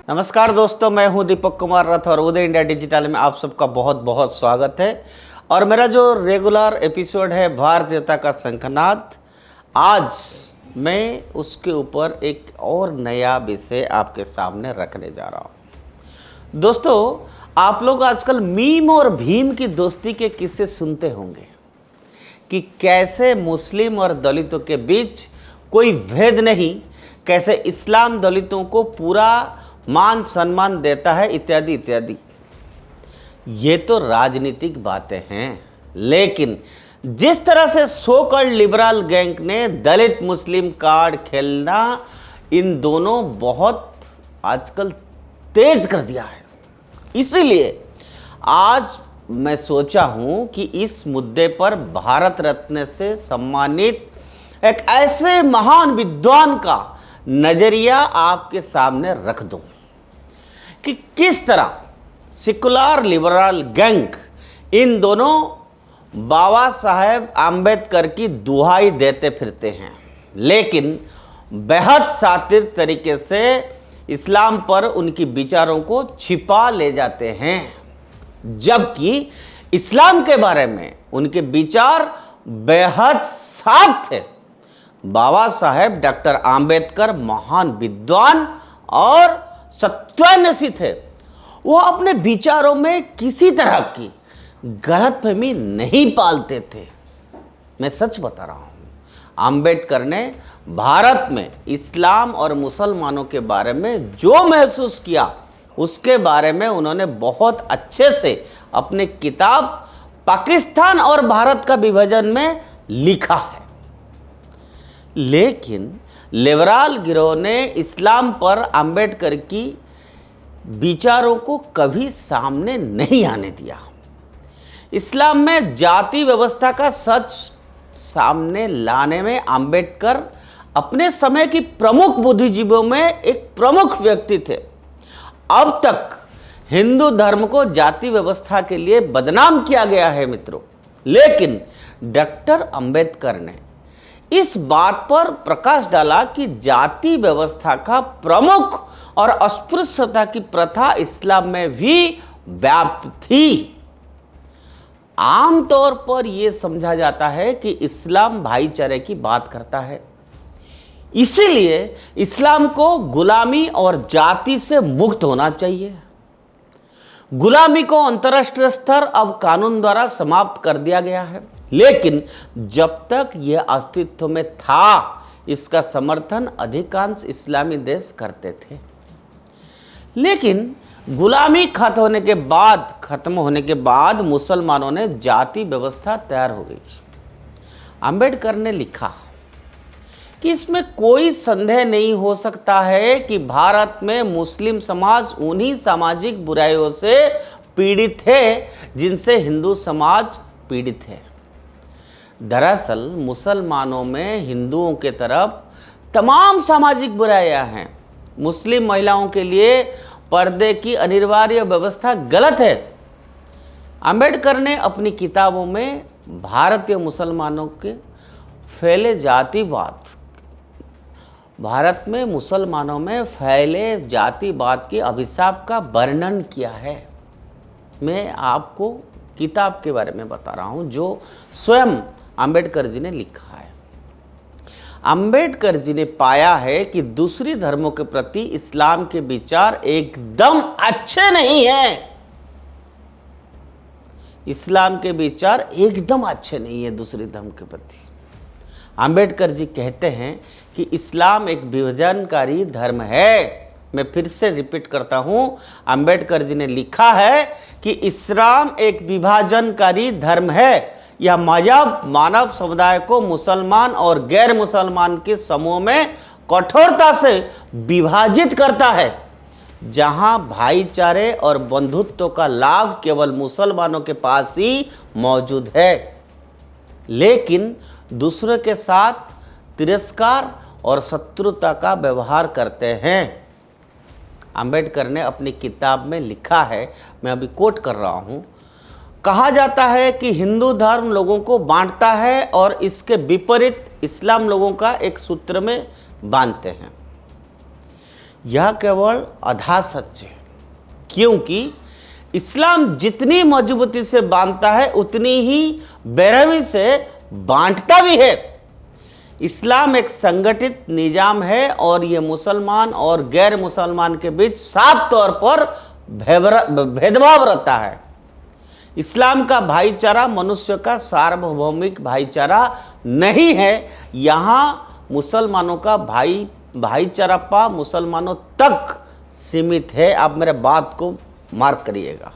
नमस्कार दोस्तों, मैं हूं दीपक कुमार रथ और उदय इंडिया डिजिटल में आप सबका बहुत बहुत स्वागत है। और मेरा जो रेगुलर एपिसोड है भारतीयता का शंखनाद, आज मैं उसके ऊपर एक और नया विषय आपके सामने रखने जा रहा हूं। दोस्तों, आप लोग आजकल मीम और भीम की दोस्ती के किस्से सुनते होंगे कि कैसे मुस्लिम और दलितों के बीच कोई भेद नहीं, कैसे इस्लाम दलितों को पूरा मान सम्मान देता है, इत्यादि इत्यादि। ये तो राजनीतिक बातें हैं, लेकिन जिस तरह से सो कॉल्ड लिबरल गैंग ने दलित मुस्लिम कार्ड खेलना इन दोनों बहुत आजकल तेज कर दिया है, इसीलिए आज मैं सोचा हूं कि इस मुद्दे पर भारत रत्न से सम्मानित एक ऐसे महान विद्वान का नजरिया आपके सामने रख दूं कि किस तरह सेकुलर लिबरल गैंग इन दोनों बाबा साहेब आम्बेडकर की दुहाई देते फिरते हैं, लेकिन बेहद शातिर तरीके से इस्लाम पर उनकी विचारों को छिपा ले जाते हैं, जबकि इस्लाम के बारे में उनके विचार बेहद साफ थे। बाबा साहेब डॉक्टर आम्बेडकर महान विद्वान और सत्यान्वेषी थे। वो अपने विचारों में किसी तरह की गलतफहमी नहीं पालते थे। मैं सच बता रहा हूँ, आम्बेडकर ने भारत में इस्लाम और मुसलमानों के बारे में जो महसूस किया, उसके बारे में उन्होंने बहुत अच्छे से अपने किताब पाकिस्तान और भारत का विभाजन में लिखा है। लेकिन लिबरल गिरोह ने इस्लाम पर आम्बेडकर की विचारों को कभी सामने नहीं आने दिया। इस्लाम में जाति व्यवस्था का सच सामने लाने में आम्बेडकर अपने समय की प्रमुख बुद्धिजीवियों में एक प्रमुख व्यक्ति थे। अब तक हिंदू धर्म को जाति व्यवस्था के लिए बदनाम किया गया है मित्रों, लेकिन डॉक्टर आम्बेडकर ने इस बात पर प्रकाश डाला कि जाति व्यवस्था का प्रमुख और अस्पृश्यता की प्रथा इस्लाम में भी व्याप्त थी। आमतौर पर यह समझा जाता है कि इस्लाम भाईचारे की बात करता है, इसीलिए इस्लाम को गुलामी और जाति से मुक्त होना चाहिए। गुलामी को अंतर्राष्ट्रीय स्तर अब कानून द्वारा समाप्त कर दिया गया है, लेकिन जब तक यह अस्तित्व में था, इसका समर्थन अधिकांश इस्लामी देश करते थे। लेकिन गुलामी खत्म होने के बाद मुसलमानों ने जाति व्यवस्था तैयार हो गई। आम्बेडकर ने लिखा कि इसमें कोई संदेह नहीं हो सकता है कि भारत में मुस्लिम समाज उन्हीं सामाजिक बुराइयों से पीड़ित है जिनसे हिंदू समाज पीड़ित है। दरअसल मुसलमानों में हिंदुओं के तरफ तमाम सामाजिक बुराइयां हैं। मुस्लिम महिलाओं के लिए पर्दे की अनिवार्य व्यवस्था गलत है। आम्बेडकर ने अपनी किताबों में भारतीय मुसलमानों के फैले जातिवाद, भारत में मुसलमानों में फैले जातिवाद के अभिशाप का वर्णन किया है। मैं आपको किताब के बारे में बता रहा हूं जो स्वयं आम्बेडकर जी ने लिखा है। आम्बेडकर जी ने पाया है कि दूसरी धर्मों के प्रति इस्लाम के विचार एकदम अच्छे नहीं हैं। इस्लाम के विचार एकदम अच्छे नहीं है दूसरी धर्म के प्रति। आम्बेडकर जी कहते हैं कि इस्लाम एक विभाजनकारी धर्म है। मैं फिर से रिपीट करता हूं, आम्बेडकर जी ने लिखा है कि इस्लाम एक विभाजनकारी धर्म है। यह मजहब मानव समुदाय को मुसलमान और गैर मुसलमान के समूह में कठोरता से विभाजित करता है, जहां भाईचारे और बंधुत्व का लाभ केवल मुसलमानों के पास ही मौजूद है, लेकिन दूसरों के साथ तिरस्कार और शत्रुता का व्यवहार करते हैं। आम्बेडकर ने अपनी किताब में लिखा है, मैं अभी कोट कर रहा हूं, कहा जाता है कि हिंदू धर्म लोगों को बांटता है और इसके विपरीत इस्लाम लोगों का एक सूत्र में बांधते हैं। यह केवल आधा सच है, क्योंकि इस्लाम जितनी मजबूती से बांधता है उतनी ही बेरहमी से बांटता भी है। इस्लाम एक संगठित निजाम है और ये मुसलमान और गैर मुसलमान के बीच साफ तौर पर भेदभाव रहता है। इस्लाम का भाईचारा मनुष्य का सार्वभौमिक भाईचारा नहीं है। यहाँ मुसलमानों का भाईचारा मुसलमानों तक सीमित है। आप मेरे बात को मार्क करिएगा।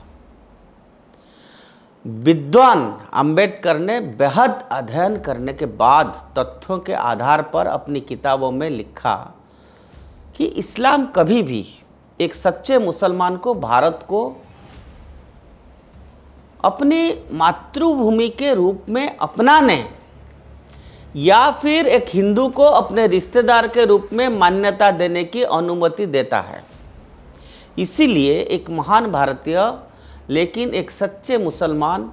विद्वान अंबेडकर ने बेहद अध्ययन करने के बाद तथ्यों के आधार पर अपनी किताबों में लिखा कि इस्लाम कभी भी एक सच्चे मुसलमान को भारत को अपनी मातृभूमि के रूप में अपनाने या फिर एक हिंदू को अपने रिश्तेदार के रूप में मान्यता देने की अनुमति देता है। इसीलिए एक महान भारतीय लेकिन एक सच्चे मुसलमान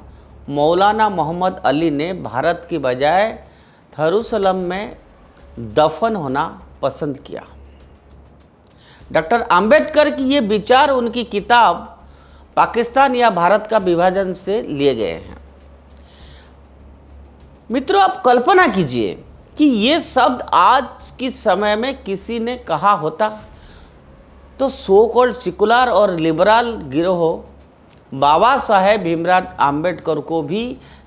मौलाना मोहम्मद अली ने भारत की बजाय थरूसलम में दफन होना पसंद किया। डॉक्टर अंबेडकर की ये विचार उनकी किताब पाकिस्तान या भारत का विभाजन से लिए गए हैं। मित्रों, आप कल्पना कीजिए कि ये शब्द आज के समय में किसी ने कहा होता तो सो कॉल्ड सेकुलर और लिबरल गिरोह बाबा साहेब भीमराव अंबेडकर को भी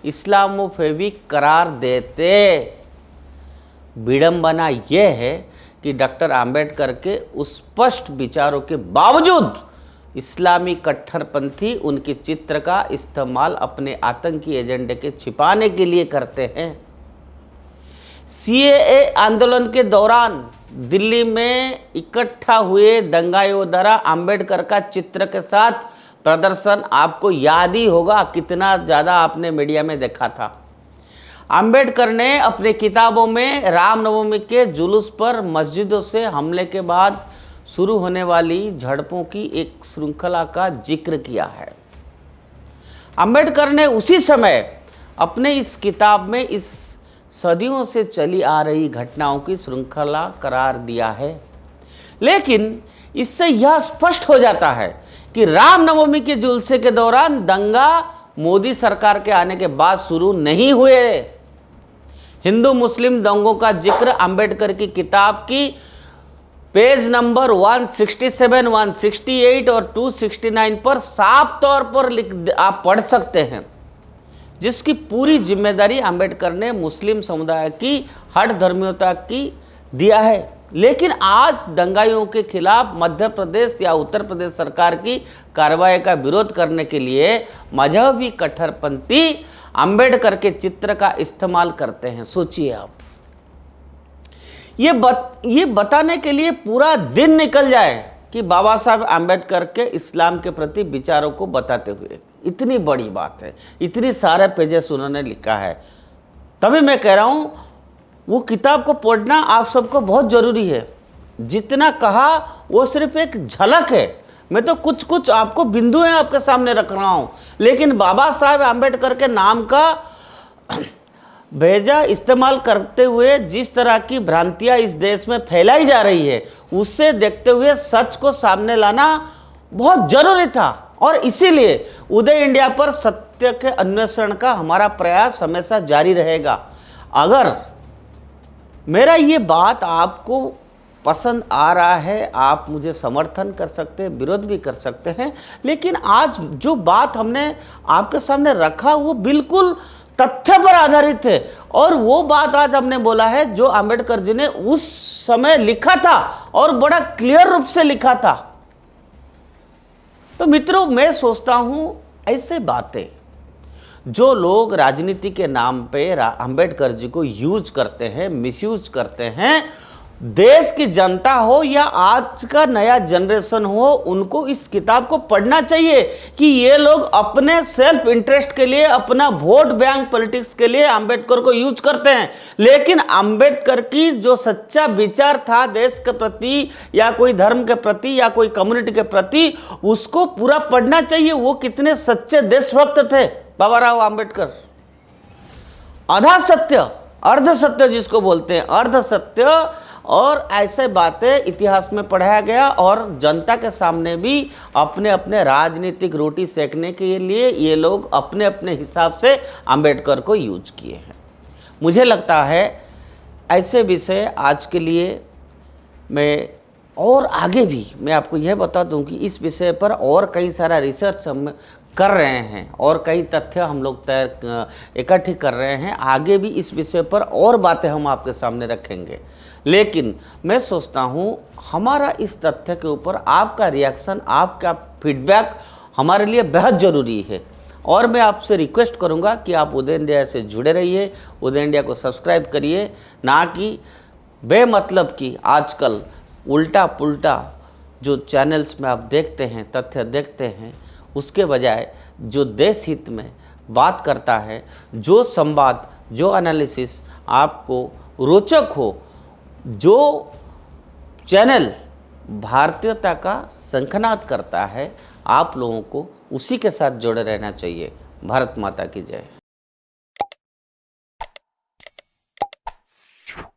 इस्लामोफोबिक करार देते। विडंबना यह है कि डॉक्टर अंबेडकर के उस स्पष्ट विचारों के बावजूद इस्लामी कट्टरपंथी उनके चित्र का इस्तेमाल अपने आतंकी एजेंडे के छिपाने के लिए करते हैं। सीएए आंदोलन के दौरान दिल्ली में इकट्ठा हुए दंगाइयों द्वारा अंबेडकर का चित्र के साथ प्रदर्शन आपको याद ही होगा, कितना ज़्यादा आपने मीडिया में देखा था। अंबेडकर ने अपनी किताबों में रामनवमी के जुलूस पर मस्जिदों से हमले के बाद शुरू होने वाली झड़पों की एक श्रृंखला का जिक्र किया है। अंबेडकर ने उसी समय अपने इस किताब में इस सदियों से चली आ रही घटनाओं की श्रृंखला करार दिया है। लेकिन इससे यह स्पष्ट हो जाता है कि रामनवमी के जुलूस के दौरान दंगा मोदी सरकार के आने के बाद शुरू नहीं हुए। हिंदू मुस्लिम दंगों का जिक्र अंबेडकर की किताब की पेज नंबर 167, 168 और 269 पर साफ तौर पर आप पढ़ सकते हैं, जिसकी पूरी जिम्मेदारी अंबेडकर ने मुस्लिम समुदाय की हठ धर्मियोता की दिया है। लेकिन आज दंगाइयों के खिलाफ मध्य प्रदेश या उत्तर प्रदेश सरकार की कार्रवाई का विरोध करने के लिए मजहबी कट्टरपंथी अंबेडकर के चित्र का इस्तेमाल करते हैं। सोचिए आप, ये बताने के लिए पूरा दिन निकल जाए कि बाबा साहब अंबेडकर के इस्लाम के प्रति विचारों को बताते हुए, इतनी बड़ी बात है, इतनी सारे पेजेस उन्होंने लिखा है। तभी मैं कह रहा हूँ वो किताब को पढ़ना आप सबको बहुत ज़रूरी है। जितना कहा वो सिर्फ एक झलक है। मैं तो कुछ कुछ आपको बिंदुएं आपके सामने रख रहा हूँ, लेकिन बाबा साहब अंबेडकर के नाम का भेजा इस्तेमाल करते हुए जिस तरह की भ्रांतियाँ इस देश में फैलाई जा रही है, उससे देखते हुए सच को सामने लाना बहुत जरूरी था। और इसीलिए उदय इंडिया पर सत्य के अन्वेषण का हमारा प्रयास हमेशा जारी रहेगा। अगर मेरा ये बात आपको पसंद आ रहा है, आप मुझे समर्थन कर सकते हैं, विरोध भी कर सकते हैं, लेकिन आज जो बात हमने आपके सामने रखा वो बिल्कुल तथ्य पर आधारित है। और वो बात आज हमने बोला है जो अंबेडकर जी ने उस समय लिखा था और बड़ा क्लियर रूप से लिखा था। तो मित्रों, मैं सोचता हूं ऐसे बातें जो लोग राजनीति के नाम पे अंबेडकर जी को यूज करते हैं, मिसयूज करते हैं, देश की जनता हो या आज का नया जनरेशन हो, उनको इस किताब को पढ़ना चाहिए कि ये लोग अपने सेल्फ इंटरेस्ट के लिए, अपना वोट बैंक पॉलिटिक्स के लिए अंबेडकर को यूज करते हैं। लेकिन अंबेडकर की जो सच्चा विचार था देश के प्रति या कोई धर्म के प्रति या कोई कम्युनिटी के प्रति, उसको पूरा पढ़ना चाहिए। वो कितने सच्चे देशभक्त थे बाबा राव अंबेडकर। आधा सत्य, अर्ध सत्य जिसको बोलते हैं, अर्ध सत्य और ऐसे बातें इतिहास में पढ़ाया गया और जनता के सामने भी अपने अपने राजनीतिक रोटी सेकने के लिए ये लोग अपने अपने हिसाब से अंबेडकर को यूज किए हैं। मुझे लगता है ऐसे विषय आज के लिए मैं और आगे भी मैं आपको यह बता दूं कि इस विषय पर और कई सारा रिसर्च हम कर रहे हैं और कई तथ्य हम लोग इकट्ठे कर रहे हैं। आगे भी इस विषय पर और बातें हम आपके सामने रखेंगे, लेकिन मैं सोचता हूं हमारा इस तथ्य के ऊपर आपका रिएक्शन, आपका फीडबैक हमारे लिए बेहद ज़रूरी है। और मैं आपसे रिक्वेस्ट करूंगा कि आप उदय इंडिया से जुड़े रहिए, उदय इंडिया को सब्सक्राइब करिए, ना कि बेमतलब की आजकल उल्टा पुल्टा जो चैनल्स में आप देखते हैं, तथ्य देखते हैं, उसके बजाय जो देश हित में बात करता है, जो संवाद, जो एनालिसिस आपको रोचक हो, जो चैनल भारतीयता का शंखनाद करता है, आप लोगों को उसी के साथ जुड़े रहना चाहिए। भारत माता की जय।